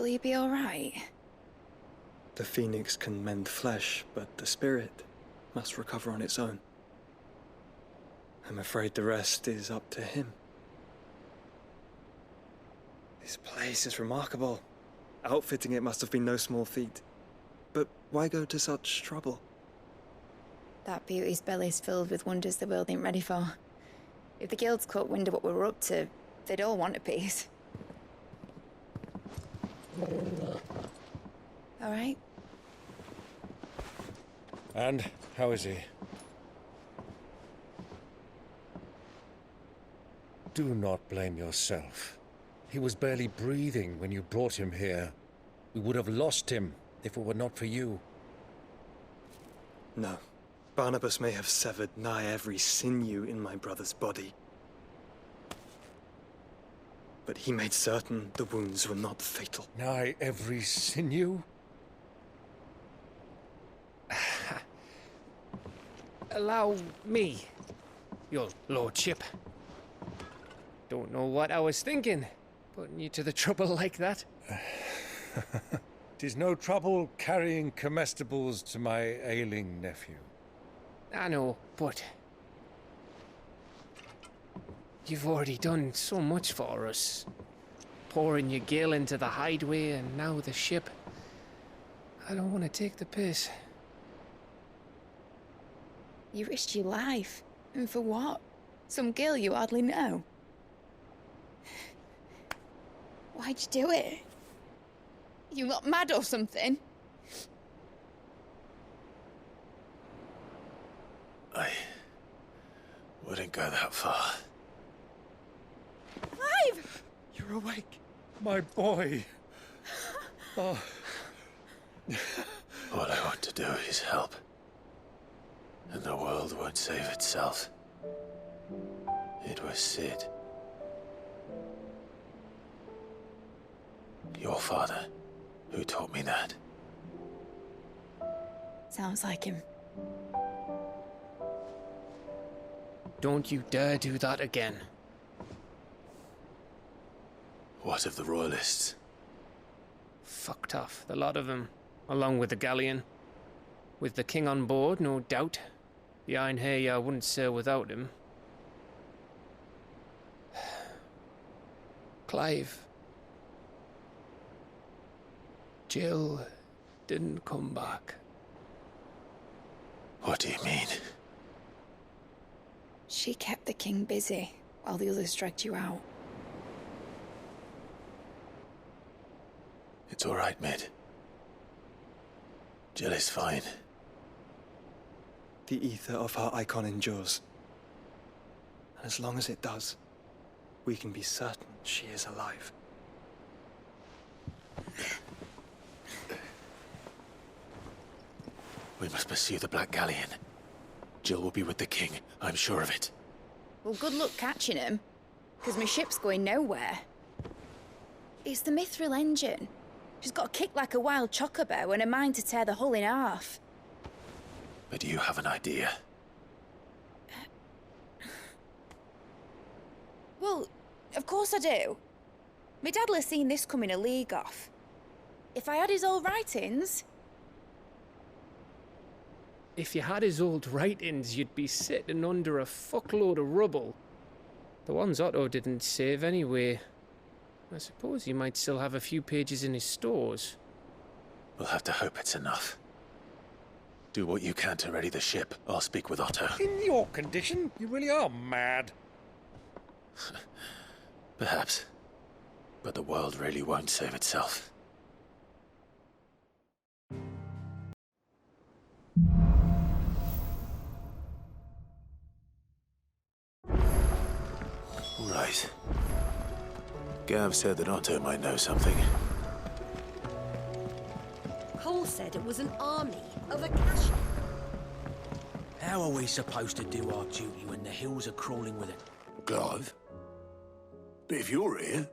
Will he be all right? The phoenix can mend flesh, but the spirit must recover on its own. I'm afraid the rest is up to him. This place is remarkable. Outfitting it must have been no small feat. But why go to such trouble? That beauty's belly's filled with wonders the world ain't ready for. If the guilds caught wind of what we were up to, they'd all want a piece. All right? And how is he? Do not blame yourself. He was barely breathing when you brought him here. We would have lost him if it were not for you. No. Barnabas may have severed nigh every sinew in my brother's body. But he made certain the wounds were not fatal. Nigh every sinew? Allow me, your lordship. Don't know what I was thinking, putting you to the trouble like that. 'Tis no trouble carrying comestibles to my ailing nephew. I know, but you've already done so much for us. Pouring your gale into the hideaway and now the ship. I don't want to take the piss. You risked your life. And for what? Some girl you hardly know. Why'd you do it? You got mad or something? I wouldn't go that far. Clive! You're awake, my boy. Oh. All I want to do is help. And the world won't save itself. It was Sid. Your father, who taught me that. Sounds like him. Don't you dare do that again. What of the Royalists? Fucked off, the lot of them, along with the galleon. With the king on board, no doubt. The Einherjar wouldn't sail without him. Clive. Jill didn't come back. What do you mean? She kept the king busy while the others dragged you out. It's all right, Mid. Jill is fine. The ether of her Eikon endures. And as long as it does, we can be certain she is alive. We must pursue the Black Galleon. Jill will be with the king, I'm sure of it. Well, good luck catching him, because my ship's going nowhere. It's the Mithril engine. She's got a kick like a wild chocobo and a mind to tear the hull in half. But do you have an idea? Well, of course I do. My dad'll have seen this coming a league off. If I had his old writings... If you had his old writings, you'd be sitting under a fuckload of rubble. The ones Otto didn't save anyway. I suppose he might still have a few pages in his stores. We'll have to hope it's enough. Do what you can to ready the ship. I'll speak with Otto. In your condition, you really are mad. Perhaps. But the world really won't save itself. Right. Gav said that Otto might know something. Cole said it was an army of Akasha. How are we supposed to do our duty when the hills are crawling with it? Clive? But if you're here,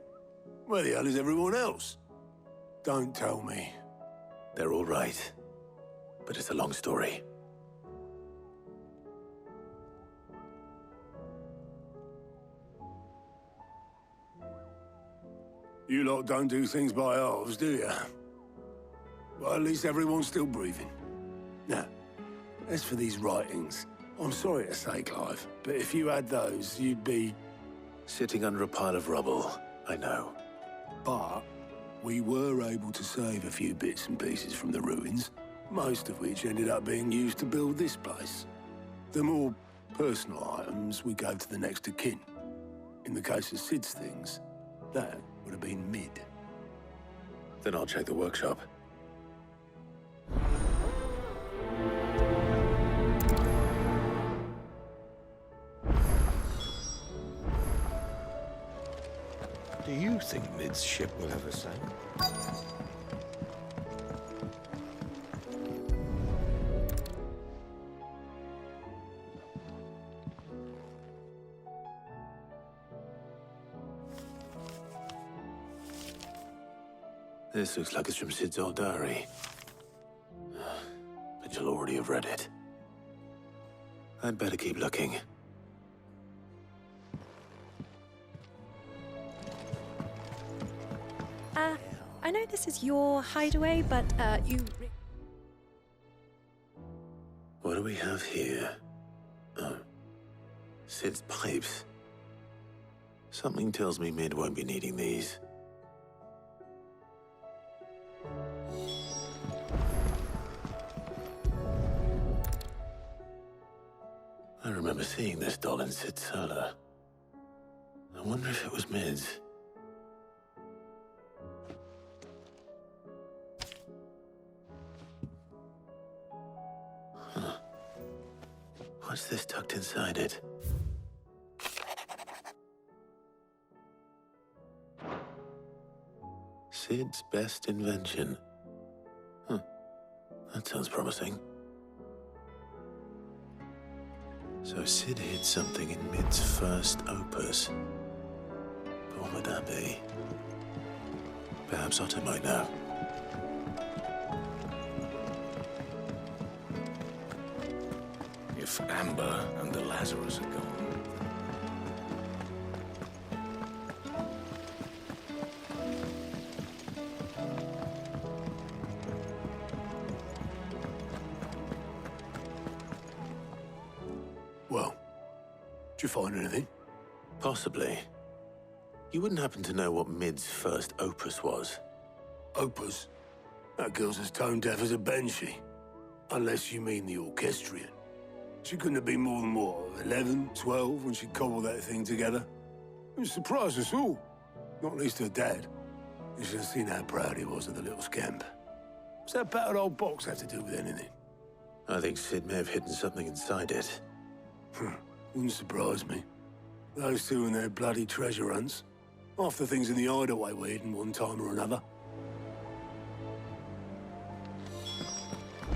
where the hell is everyone else? Don't tell me. They're all right. But it's a long story. You lot don't do things by halves, do you? Well, at least everyone's still breathing. Now, as for these writings, I'm sorry to say, Clive, but if you had those, you'd be... Sitting under a pile of rubble, I know. But we were able to save a few bits and pieces from the ruins, most of which ended up being used to build this place. The more personal items we gave to the next of kin. In the case of Sid's things, that would have been mid. Then I'll check the workshop. Do you think Mid's ship will ever sail? This looks like it's from Sid's old diary. But you'll already have read it. I'd better keep looking. I know this is your hideaway, but, you... What do we have here? Oh. Sid's pipes. Something tells me Mid won't be needing these. I remember seeing this doll in Sid's cellar. I wonder if it was Mid's. Huh. What's this tucked inside it? Sid's best invention. Huh. That sounds promising. So Sid hid something in Mid's first opus. But what would that be? Perhaps Otto might know. If Amber and the Lazarus are gone. Well, did you find anything? Possibly. You wouldn't happen to know what Mid's first opus was? Opus? That girl's as tone deaf as a banshee. Unless you mean the orchestrion. She couldn't have been more than, what, 11, 12 when she cobbled that thing together? It surprised us all. Not least her dad. You should have seen how proud he was of the little scamp. What's that battered old box have to do with anything? I think Sid may have hidden something inside it. Wouldn't surprise me. Those two and their bloody treasure hunts. Half the things in the hideaway were hidden one time or another.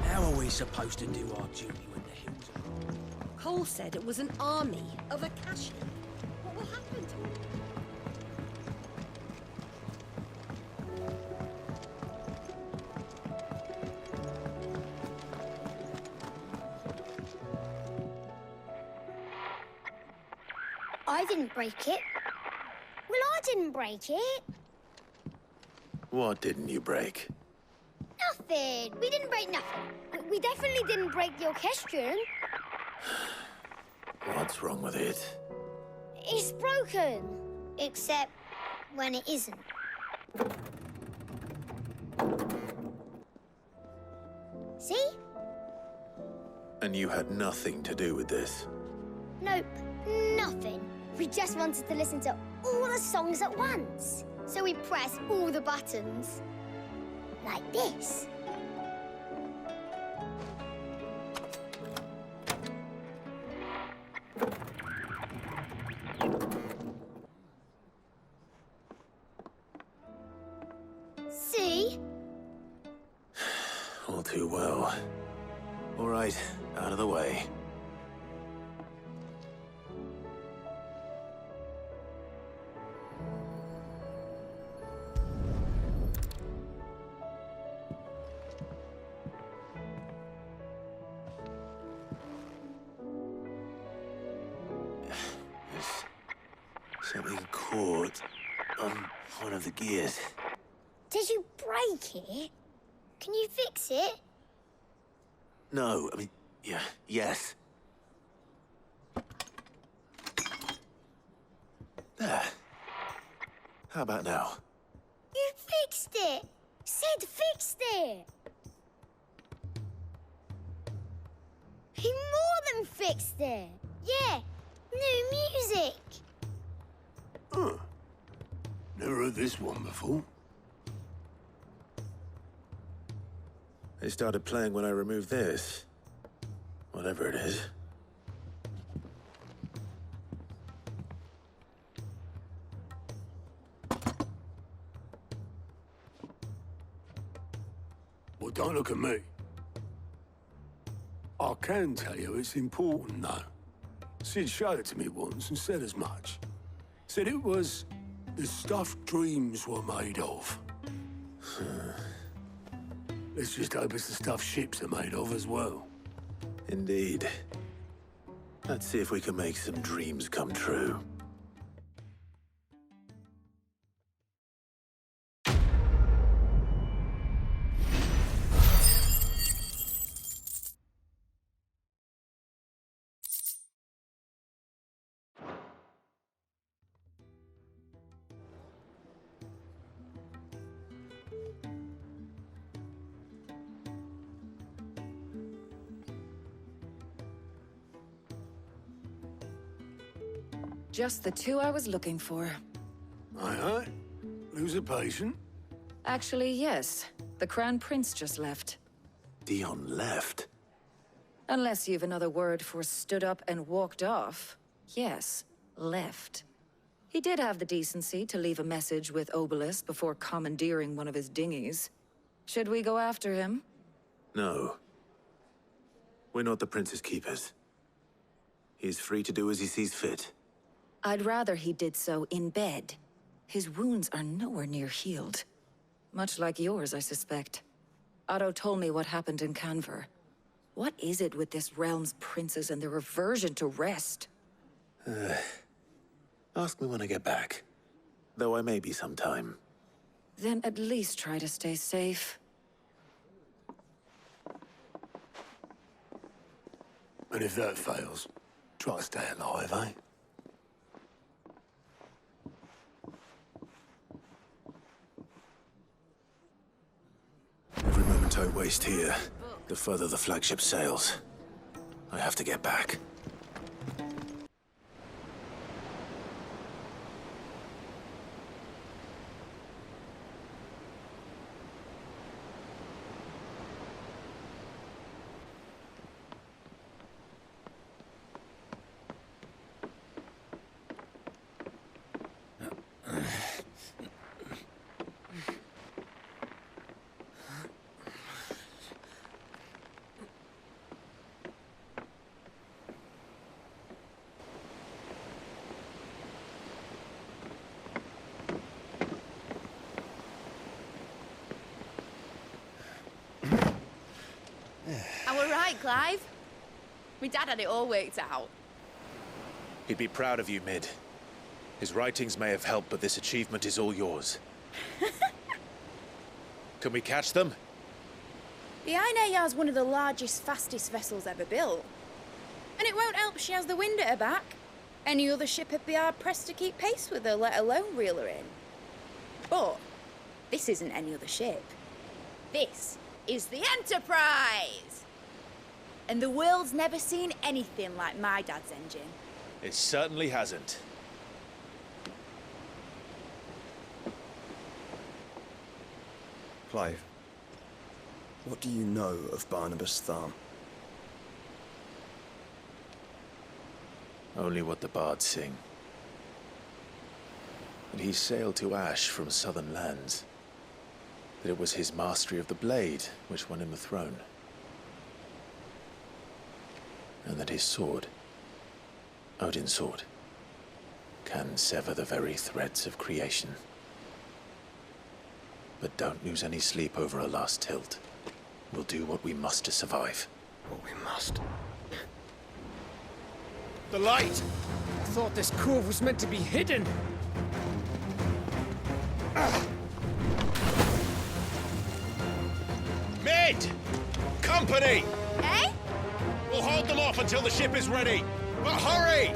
How are we supposed to do our duty when the hills are... Cole said it was an army of Akashi. What will happen to it? I didn't break it. Well, I didn't break it. What didn't you break? Nothing. We didn't break nothing. We definitely didn't break the orchestrion. What's wrong with it? It's broken. Except when it isn't. See? And you had nothing to do with this? Nope. Nothing. We just wanted to listen to all the songs at once. So we pressed all the buttons. Like this. See? All too well. All right, out of the way. Something caught on one of the gears. Did you break it? Can you fix it? No, I mean, yes. There. How about now? You fixed it! Sid fixed it! He more than fixed it! Yeah, new music! Huh. Never heard this one before. It started playing when I removed this. Whatever it is. Well, don't look at me. I can tell you it's important, though. Sid showed it to me once and said as much. Said it was the stuff dreams were made of. Let's just hope it's the stuff ships are made of as well. Indeed. Let's see if we can make some dreams come true. Just the two I was looking for. Aye. Lose a patient? Actually, yes. The Crown Prince just left. Dion left? Unless you've another word for stood up and walked off. Yes, left. He did have the decency to leave a message with Obelisk before commandeering one of his dinghies. Should we go after him? No. We're not the Prince's keepers. He's free to do as he sees fit. I'd rather he did so in bed. His wounds are nowhere near healed. Much like yours, I suspect. Otto told me what happened in Canver. What is it with this realm's princes and their aversion to rest? Ask me when I get back. Though I may be sometime. Then at least try to stay safe. And if that fails, try to stay alive, eh? Every moment I waste here, the further the flagship sails. I have to get back. Clive? My dad had it all worked out. He'd be proud of you, Mid. His writings may have helped, but this achievement is all yours. Can we catch them? The Einherjar's one of the largest, fastest vessels ever built. And it won't help she has the wind at her back. Any other ship would be hard-pressed to keep pace with her, let alone reel her in. But this isn't any other ship. This is the Enterprise! And the world's never seen anything like my dad's engine. It certainly hasn't. Clive, what do you know of Barnabas Tharm? Only what the bards sing. That he sailed to Ash from southern lands. That it was his mastery of the blade which won him the throne. And that his sword, Odin's sword, can sever the very threads of creation. But don't lose any sleep over a last tilt. We'll do what we must to survive. What we must. The light! I thought this cove was meant to be hidden. Mid! Company! Eh? We'll hold them off until the ship is ready. But hurry!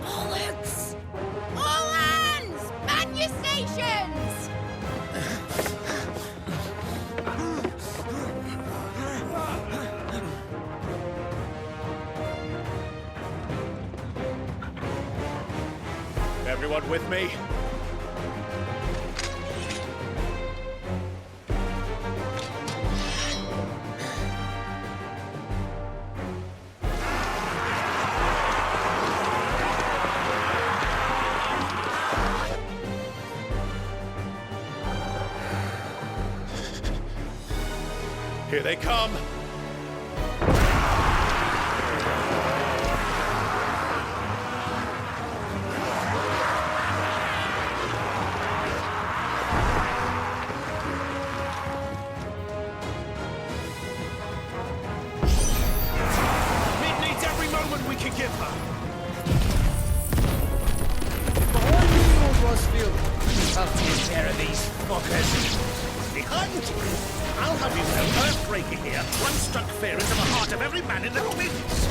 Bollocks! All hands! Man your stations! Everyone with me? Here they come! Mid needs every moment we can give her! Behind you, Lord Rosfield. I'll take care of these fuckers. Behind you! I'll have you know, Earthbreaker here once struck fear into the heart of every man in Little Mids.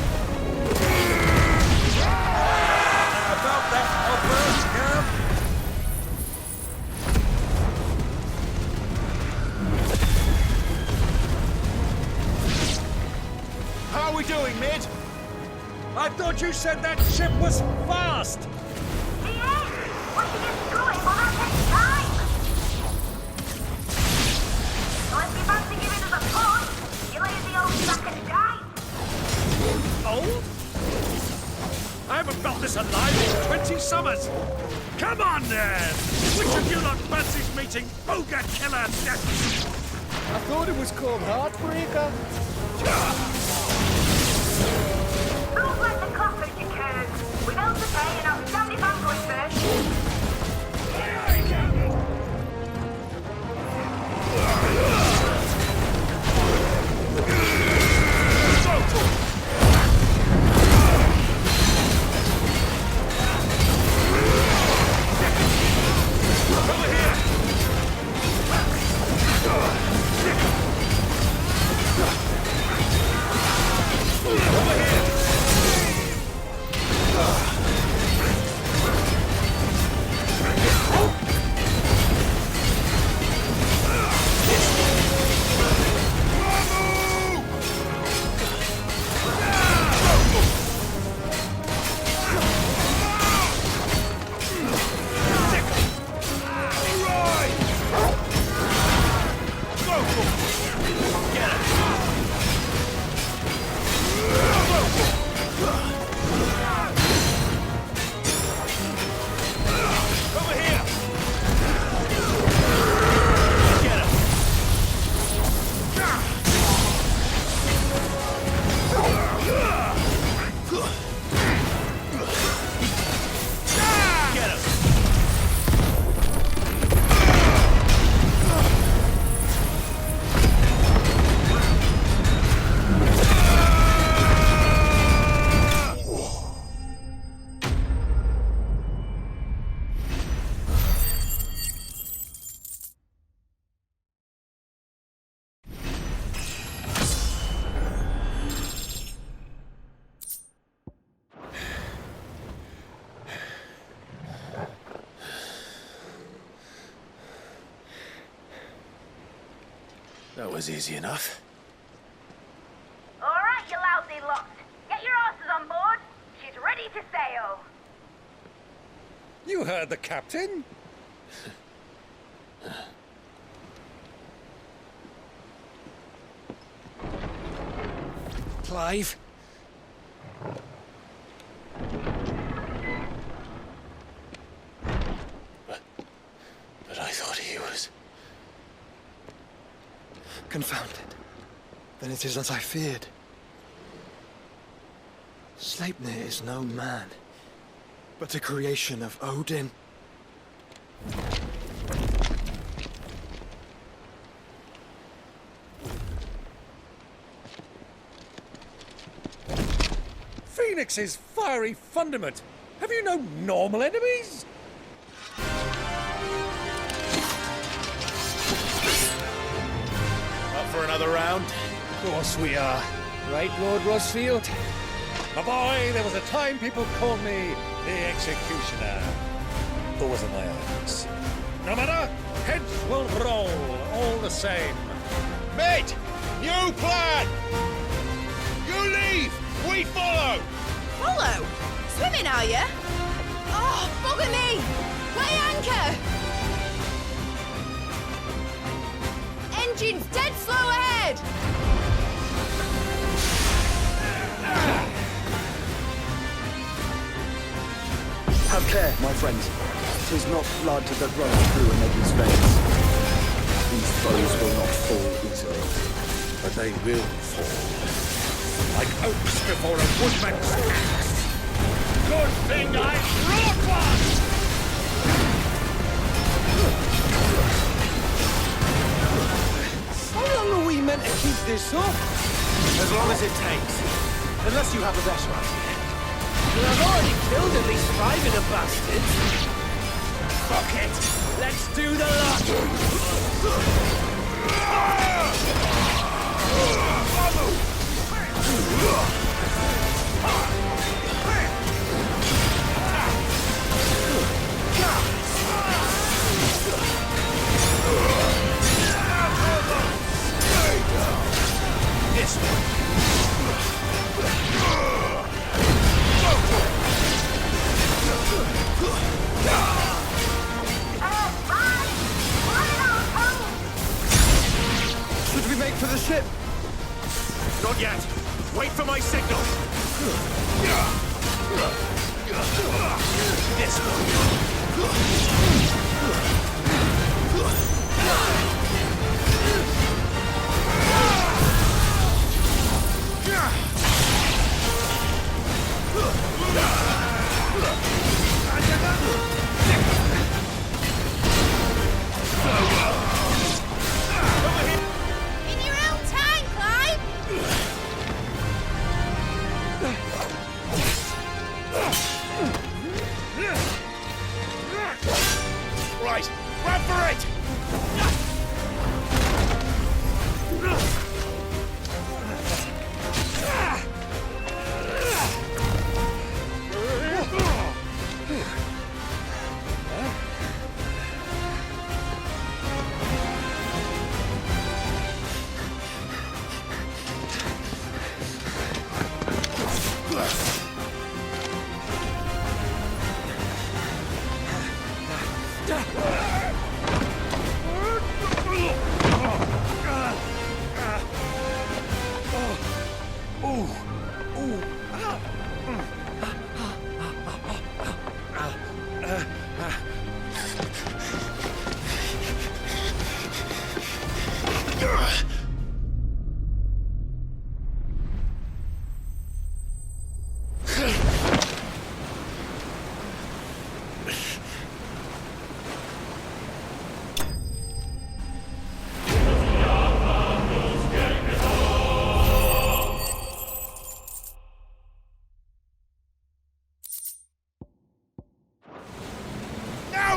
About that outburst, Cam? How are we doing, Mid? I thought you said that ship was fast! He is! What are you doing while that takes time? So if you fancy giving us a push, you lazy old sack of shite. Old? I haven't felt this alive in 20 summers. Come on, then! Which of you lot fancies meeting Ogre Killer Death? I thought it was called Heartbreaker. Don't let the clappers you curve. Without the pay and outstanding banquet first. That was easy enough. All right, you lousy lot. Get your asses on board. She's ready to sail. You heard the captain? Clive? But I thought he was... Confounded. Then it is as I feared. Sleipnir is no man, but a creation of Odin. Phoenix's fiery fundament. Have you no normal enemies? for another round? Of course we are. Right, Lord Rosfield? My boy, there was a time people called me the Executioner. Or was it my eyes? No matter, heads will roll all the same. Mate! New plan! You leave! We follow! Follow? Swimming, are you? Oh, bugger me! Weigh anchor! Engine's dead slow ahead! Have care, my friends. 'Tis not blood that runs through an enemy's veins. These foes will not fall easily. But they will fall. Like oaks before a woodman's axe. Good thing I brought one! How long are we meant to keep this up? As long as it takes. Unless you have a better idea. Well, I've already killed at least 5 of the bastards. Fuck it! Let's do the lot! This one. Should we make for the ship? Not yet. Wait for my signal. This In your own time, Clive! Right, run for it!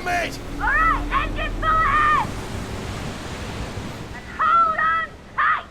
Mate! Alright, engine full ahead! And hold on tight!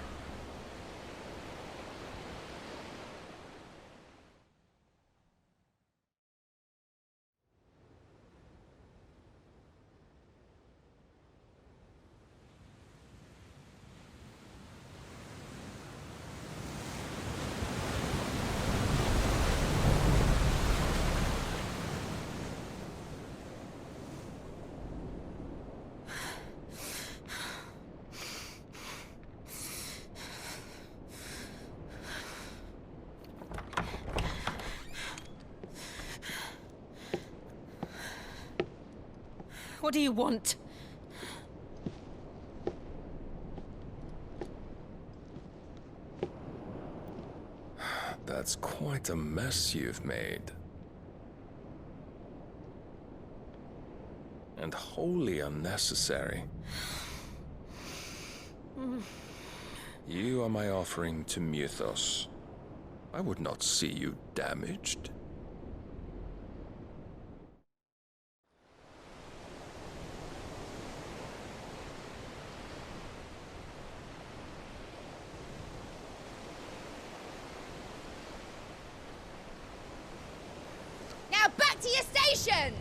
What do you want? That's quite a mess you've made. And wholly unnecessary. You are my offering to Mythos. I would not see you damaged. Positions!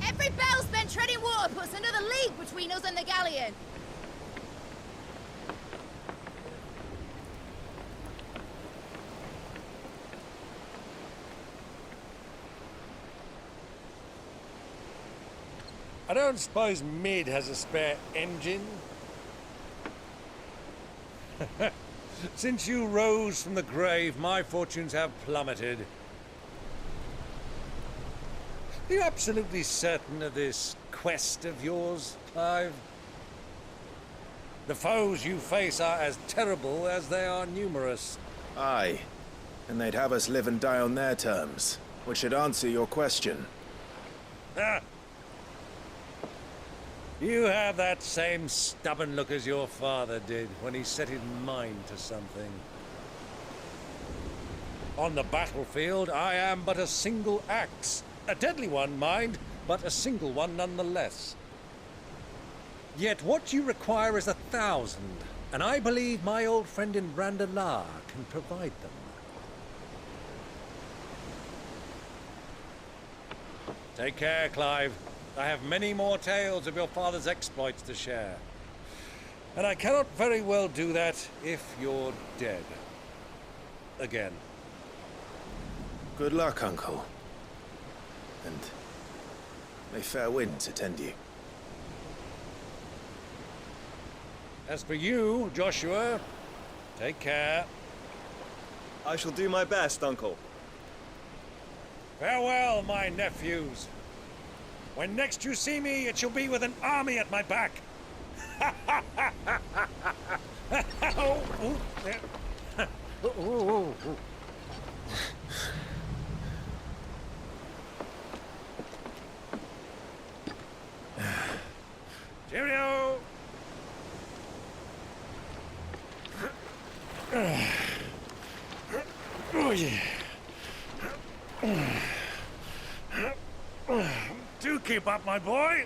Every bell spent treading water puts another league between us and the galleon. I don't suppose Mid has a spare engine? Since you rose from the grave, my fortunes have plummeted. Are you absolutely certain of this quest of yours, Clive? The foes you face are as terrible as they are numerous. Aye. And they'd have us live and die on their terms, which should answer your question. Ah! You have that same stubborn look as your father did when he set his mind to something. On the battlefield, I am but a single axe. A deadly one, mind, but a single one nonetheless. Yet what you require is 1,000, and I believe my old friend in Randalar can provide them. Take care, Clive. I have many more tales of your father's exploits to share. And I cannot very well do that if you're dead. Again. Good luck, Uncle. And may fair winds attend you. As for you, Joshua, take care. I shall do my best, Uncle. Farewell, my nephews. When next you see me, it shall be with an army at my back. Cheerio! Oh, yeah. Do keep up, my boy.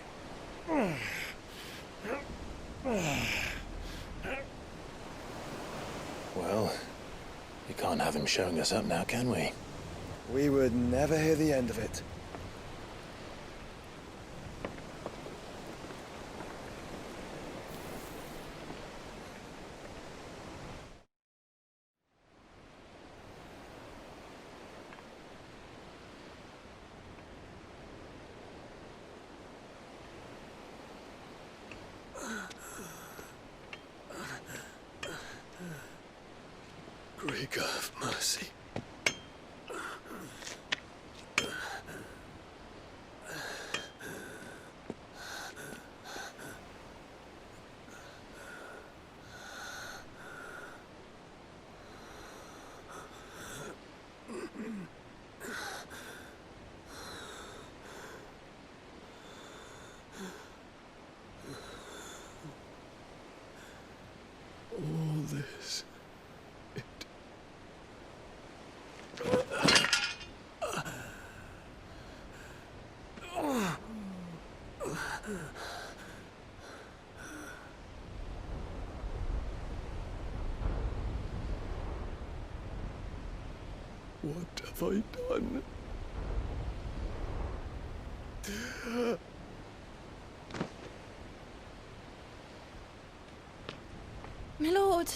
Well, we can't have him showing us up now, can we? We would never hear the end of it. Great God of mercy. All this. What have I done? My lord,